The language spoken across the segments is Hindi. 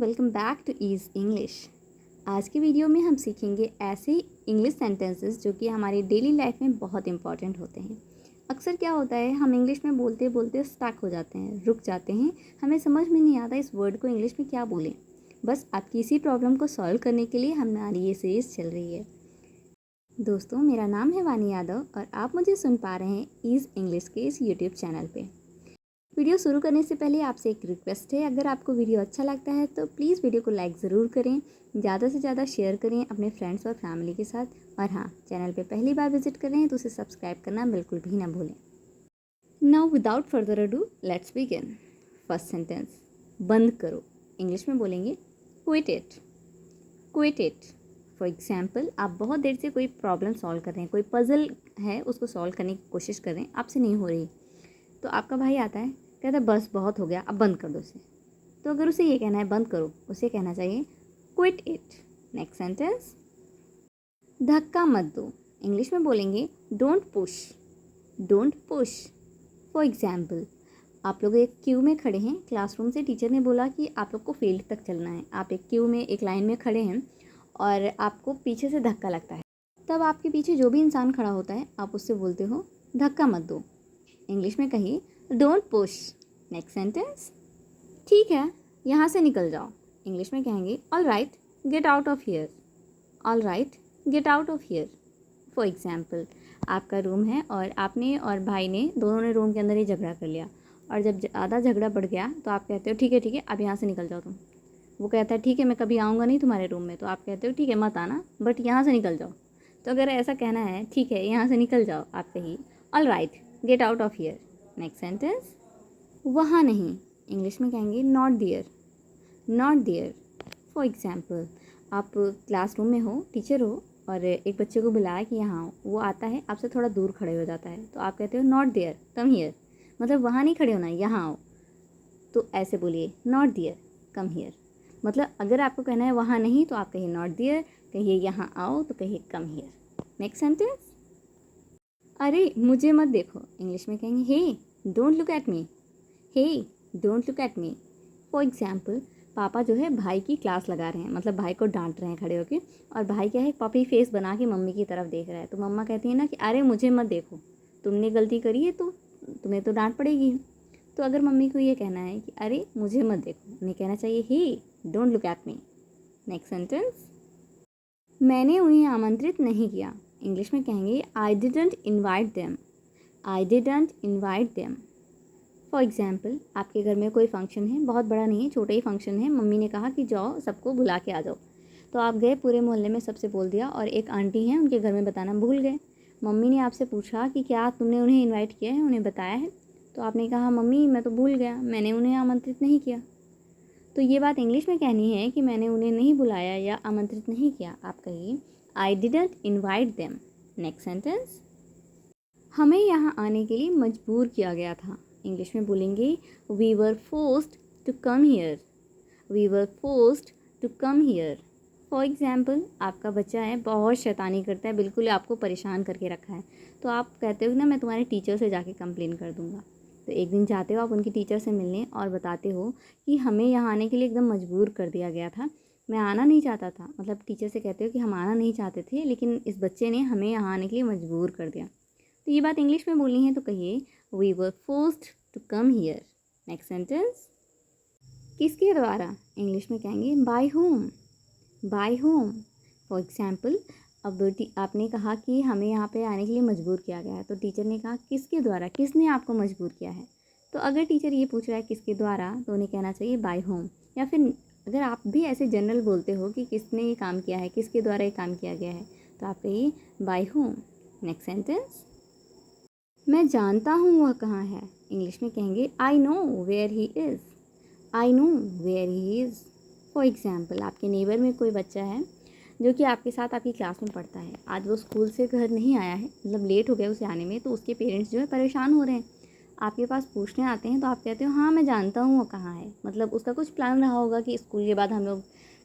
Welcome back to ease English. आज की वीडियो में हम सीखेंगे ऐसे इंग्लिश सेंटेंसेस जो कि हमारी डेली लाइफ में बहुत इंपॉर्टेंट होते हैं। अक्सर क्या होता है, हम इंग्लिश में बोलते बोलते स्टक हो जाते हैं, रुक जाते हैं, हमें समझ में नहीं आता इस वर्ड को इंग्लिश में क्या बोलें। बस आपकी इसी प्रॉब्लम को सॉल्व करने के लिए हमारी ये सीरीज़ चल रही है। दोस्तों, मेरा नाम है वानी यादव और आप मुझे सुन पा रहे हैं ईज़ इंग्लिश के इस यूट्यूब चैनल पे। वीडियो शुरू करने से पहले आपसे एक रिक्वेस्ट है, अगर आपको वीडियो अच्छा लगता है तो प्लीज़ वीडियो को लाइक ज़रूर करें, ज़्यादा से ज़्यादा शेयर करें अपने फ्रेंड्स और फैमिली के साथ। और हाँ, चैनल पे पहली बार विजिट कर रहे हैं तो उसे सब्सक्राइब करना बिल्कुल भी ना भूलें। Now without further ado let's begin. First sentence, बंद करो। इंग्लिश में बोलेंगे quit it. Quit it. For example, आप बहुत देर से कोई प्रॉब्लम सॉल्व कर रहे हैं, कोई पजल है उसको सॉल्व करने की कोशिश कर रहे हैं, आपसे नहीं हो रही, तो आपका भाई आता है, कहता है बस बहुत हो गया, अब बंद कर दो इसे। तो अगर उसे ये कहना है बंद करो, उसे कहना चाहिए क्विट इट। नेक्स्ट सेंटेंस, धक्का मत दो। इंग्लिश में बोलेंगे don't push. Don't push. For example, आप लोग एक क्यू में खड़े हैं, क्लासरूम से टीचर ने बोला कि आप लोग को फील्ड तक चलना है। आप एक क्यू में एक लाइन में खड़े हैं और आपको पीछे से धक्का लगता है। तब आपके पीछे जो भी इंसान खड़ा होता है, आप उससे बोलते हो धक्का मत दो। इंग्लिश में कहिए डोंट पुश। नेक्स्ट सेंटेंस, ठीक है, यहाँ से निकल जाओ। इंग्लिश में कहेंगे all right get out of here. All right get out of here. For example, आपका रूम है और आपने और भाई ने दोनों ने रूम के अंदर ही झगड़ा कर लिया, और जब ज़्यादा झगड़ा बढ़ गया तो आप कहते हो ठीक है अब यहाँ से निकल जाओ तुम। वो कहता है ठीक है, मैं कभी आऊँगा नहीं तुम्हारे रूम में। तो आप कहते हो ठीक है मत आना, बट यहाँ से निकल जाओ। तो अगर ऐसा कहना है ठीक है यहाँ से निकल जाओ, आप कहिए all right get out of here. Next sentence, वहाँ नहीं। इंग्लिश में कहेंगे not there. Not there. For example, आप क्लासरूम में हो, टीचर हो, और एक बच्चे को बुलाया कि यहाँ आओ। वो आता है, आपसे थोड़ा दूर खड़े हो जाता है, तो आप कहते हो नॉट देयर कम हियर। मतलब वहाँ नहीं खड़े होना, यहाँ आओ। तो ऐसे बोलिए नॉट देयर कम हियर। मतलब अगर आपको कहना है वहाँ नहीं तो आप कहिए नॉट देयर, कहिए यहाँ आओ तो कहिए कम हियर। नेक्स्ट सेंटेंस, अरे मुझे मत देखो। इंग्लिश में कहेंगे he don't look at me. He don't look at me. For example, पापा जो है भाई की क्लास लगा रहे हैं, मतलब भाई को डांट रहे हैं खड़े होके, और भाई क्या है पपी फेस बना के मम्मी की तरफ देख रहा है। तो मम्मा कहती है ना कि अरे मुझे मत देखो, तुमने गलती करी है तो तुम्हें तो डांट पड़ेगी। तो अगर मम्मी को ये कहना है कि अरे मुझे मत देखो, उन्हें कहना चाहिए he don't look at me. Next sentence, मैंने उन्हें आमंत्रित नहीं किया। इंग्लिश में कहेंगे I didn't invite them. I didn't invite them. For example, आपके घर में कोई फंक्शन है, बहुत बड़ा नहीं है, छोटा ही फंक्शन है, मम्मी ने कहा कि जाओ सबको बुला के आ जाओ। तो आप गए, पूरे मोहल्ले में सबसे बोल दिया, और एक आंटी हैं उनके घर में बताना भूल गए। मम्मी ने आपसे पूछा कि क्या तुमने उन्हें इनवाइट किया है, उन्हें बताया है? तो आपने कहा मम्मी मैं तो भूल गया, मैंने उन्हें आमंत्रित नहीं किया। तो ये बात इंग्लिश में कहनी है कि मैंने उन्हें नहीं बुलाया या आमंत्रित नहीं किया। आप कहिए आई didn't invite them. Next sentence, हमें यहाँ आने के लिए मजबूर किया गया था। इंग्लिश में बोलेंगे we were forced to come here. We were forced to come here. For example, आपका बच्चा है, बहुत शैतानी करता है, बिल्कुल आपको परेशान करके रखा है। तो आप कहते हो ना मैं तुम्हारे टीचर से जाके कंप्लेन कर दूँगा। तो एक दिन जाते हो आप उनकी टीचर से मिलने और बताते हो कि हमें यहाँ आने के लिए एकदम मजबूर कर दिया गया था, मैं आना नहीं चाहता था। मतलब टीचर से कहते हो कि हम आना नहीं चाहते थे, लेकिन इस बच्चे ने हमें यहाँ आने के लिए मजबूर कर दिया। तो ये बात इंग्लिश में बोलनी है तो कहिए we were forced to come here. Next sentence, किसके द्वारा? इंग्लिश में कहेंगे by home. By home. For example, अब आपने कहा कि हमें यहाँ पे आने के लिए मजबूर किया गया है, तो टीचर ने कहा किसके द्वारा, किसने आपको मजबूर किया है? तो अगर टीचर ये पूछ रहा है किसके द्वारा, तो उन्हें कहना चाहिए बाय होम। या फिर अगर आप भी ऐसे जनरल बोलते हो कि किसने ये काम किया है, किसके द्वारा ये काम किया गया है, तो आप कहिए बाय होम। नेक्स्ट सेंटेंस, मैं जानता हूँ वह कहाँ है। इंग्लिश में कहेंगे I know where he is. I know where he is. For example, आपके नेबर में कोई बच्चा है जो कि आपके साथ आपकी क्लास में पढ़ता है। आज वो स्कूल से घर नहीं आया है, मतलब लेट हो गया उसे आने में, तो उसके पेरेंट्स जो है परेशान हो रहे हैं, आपके पास पूछने आते हैं। तो आप कहते हो हाँ मैं जानता हूँ वो कहाँ है। मतलब उसका कुछ प्लान रहा होगा कि स्कूल के बाद हम लोग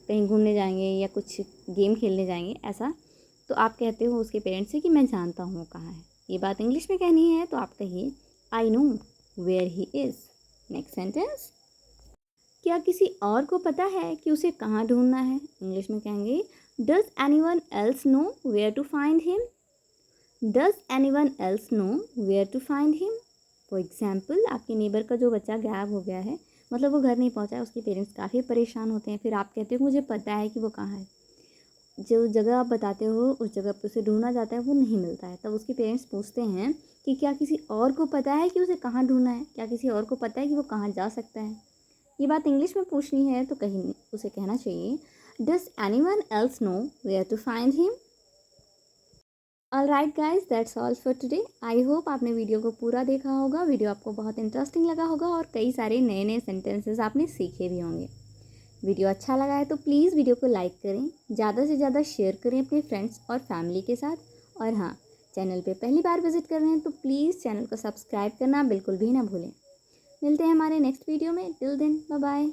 कहीं घूमने जाएंगे या कुछ गेम खेलने जाएंगे, ऐसा। तो आप कहते हो उसके पेरेंट्स से कि मैं जानता हूँ वो कहाँ है। ये बात इंग्लिश में कहनी है तो आप कहिए I know where he is. Next sentence, क्या किसी और को पता है कि उसे कहाँ ढूंढना है? इंग्लिश में कहेंगे does anyone else know where to find him? Does anyone else know where to find him? For example, आपके नेबर का जो बच्चा गायब हो गया है, मतलब वो घर नहीं पहुंचा है, उसके पेरेंट्स काफ़ी परेशान होते हैं, फिर आप कहते हो मुझे पता है कि वो कहाँ है। जो जगह आप बताते हो उस जगह पे उसे ढूंढना जाता है, वो नहीं मिलता है, तब उसके पेरेंट्स पूछते हैं कि क्या किसी और को पता है कि उसे कहाँ ढूंढना है? क्या किसी और को पता है कि वो कहाँ जा सकता है? ये बात इंग्लिश में पूछनी है तो कहीं उसे कहना चाहिए does anyone else know where to find him? Alright guys, that's all for today. I hope आपने वीडियो को पूरा देखा होगा, वीडियो आपको बहुत इंटरेस्टिंग लगा होगा और कई सारे नए नए सेंटेंसेस आपने सीखे भी होंगे। वीडियो अच्छा लगा है तो प्लीज़ वीडियो को लाइक करें, ज़्यादा से ज़्यादा शेयर करें अपने फ्रेंड्स और फैमिली के साथ। और हाँ, चैनल पे पहली बार विजिट कर रहे हैं तो प्लीज़ चैनल को सब्सक्राइब करना बिल्कुल भी ना भूलें। मिलते हैं हमारे नेक्स्ट वीडियो में। Till then, bye bye.